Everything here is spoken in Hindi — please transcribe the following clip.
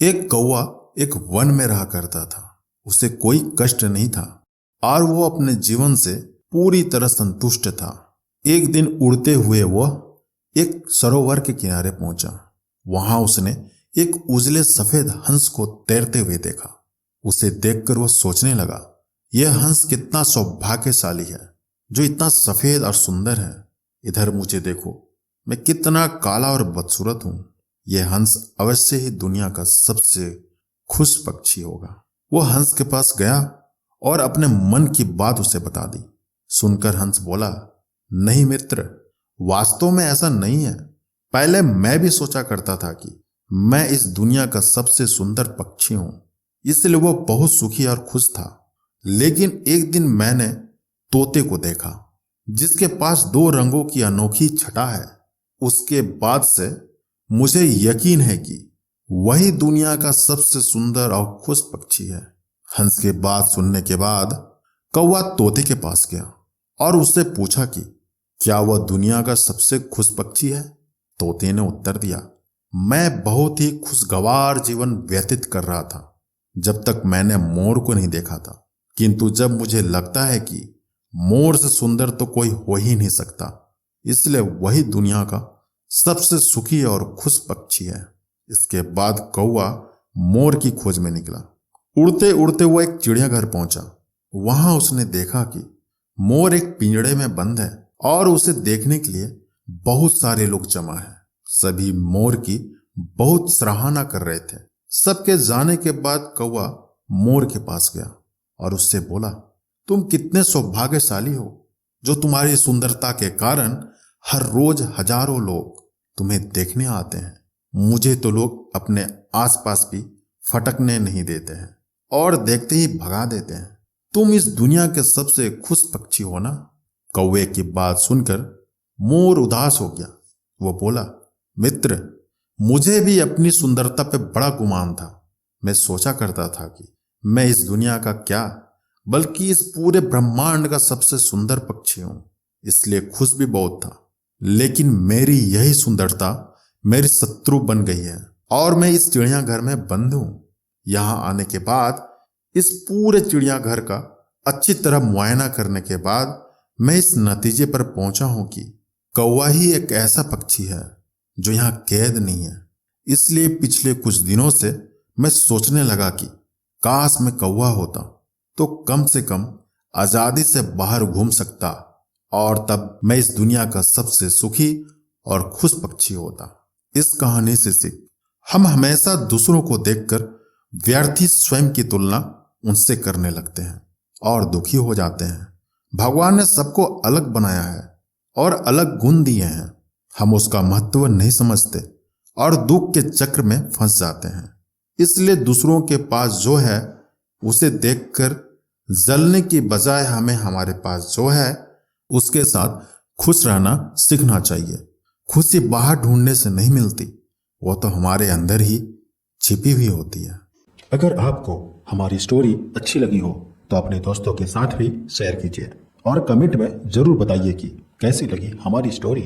एक कौवा एक वन में रहा करता था। उसे कोई कष्ट नहीं था और वो अपने जीवन से पूरी तरह संतुष्ट था। एक दिन उड़ते हुए वह एक सरोवर के किनारे पहुंचा। वहां उसने एक उजले सफेद हंस को तैरते हुए देखा। उसे देखकर वह सोचने लगा, यह हंस कितना सौभाग्यशाली है जो इतना सफेद और सुंदर है। इधर मुझे देखो, मैं कितना काला और बदसूरत हूं। यह हंस अवश्य ही दुनिया का सबसे खुश पक्षी होगा। वह हंस के पास गया और अपने मन की बात उसे बता दी। सुनकर हंस बोला, नहीं मित्र, वास्तव में ऐसा नहीं है। पहले मैं भी सोचा करता था कि मैं इस दुनिया का सबसे सुंदर पक्षी हूं, इसलिए वह बहुत सुखी और खुश था। लेकिन एक दिन मैंने तोते को देखा जिसके पास 2 रंगों की अनोखी छटा है। उसके बाद से मुझे यकीन है कि वही दुनिया का सबसे सुंदर और खुश पक्षी है। हंस के बात सुनने के बाद कौवा तोते के पास गया और उससे पूछा कि क्या वह दुनिया का सबसे खुश पक्षी है। तोते ने उत्तर दिया, मैं बहुत ही खुशगवार जीवन व्यतीत कर रहा था जब तक मैंने मोर को नहीं देखा था, किंतु जब मुझे लगता है कि मोर से सुंदर तो कोई हो ही नहीं सकता, इसलिए वही दुनिया का सबसे सुखी और खुश पक्षी है। इसके बाद कौवा मोर की खोज में निकला। उड़ते उड़ते वो एक चिड़ियाघर पहुंचा। वहां उसने देखा कि मोर एक पिंजड़े में बंद है और उसे देखने के लिए बहुत सारे लोग जमा हैं। सभी मोर की बहुत सराहना कर रहे थे। सबके जाने के बाद कौवा मोर के पास गया और उससे बोला, तुम कितने सौभाग्यशाली हो जो तुम्हारी सुंदरता के कारण हर रोज हजारों लोग तुम्हें देखने आते हैं। मुझे तो लोग अपने आसपास भी फटकने नहीं देते हैं और देखते ही भगा देते हैं। तुम इस दुनिया के सबसे खुश पक्षी हो ना। कौवे की बात सुनकर मोर उदास हो गया। वो बोला, मित्र, मुझे भी अपनी सुंदरता पे बड़ा गुमान था। मैं सोचा करता था कि मैं इस दुनिया का क्या बल्कि इस पूरे ब्रह्मांड का सबसे सुंदर पक्षी हूं, इसलिए खुश भी बहुत था। लेकिन मेरी यही सुंदरता मेरी शत्रु बन गई है और मैं इस चिड़ियाघर में बंद हूं। यहां आने के बाद इस पूरे चिड़ियाघर का अच्छी तरह मुआयना करने के बाद मैं इस नतीजे पर पहुंचा हूं कि कौवा ही एक ऐसा पक्षी है जो यहां कैद नहीं है। इसलिए पिछले कुछ दिनों से मैं सोचने लगा कि काश मैं कौवा होता तो कम से कम आजादी से बाहर घूम सकता और तब मैं इस दुनिया का सबसे सुखी और खुश पक्षी होता। इस कहानी से सीख, हम हमेशा दूसरों को देखकर व्यर्थ ही स्वयं की तुलना उनसे करने लगते हैं और दुखी हो जाते हैं। भगवान ने सबको अलग बनाया है और अलग गुण दिए हैं। हम उसका महत्व नहीं समझते और दुख के चक्र में फंस जाते हैं। इसलिए दूसरों के पास जो है उसे देखकर जलने की बजाय हमें हमारे पास जो है उसके साथ खुश रहना सीखना चाहिए। खुशी बाहर ढूंढने से नहीं मिलती, वो तो हमारे अंदर ही छिपी हुई होती है। अगर आपको हमारी स्टोरी अच्छी लगी हो तो अपने दोस्तों के साथ भी शेयर कीजिए और कमेंट में जरूर बताइए कि कैसी लगी हमारी स्टोरी।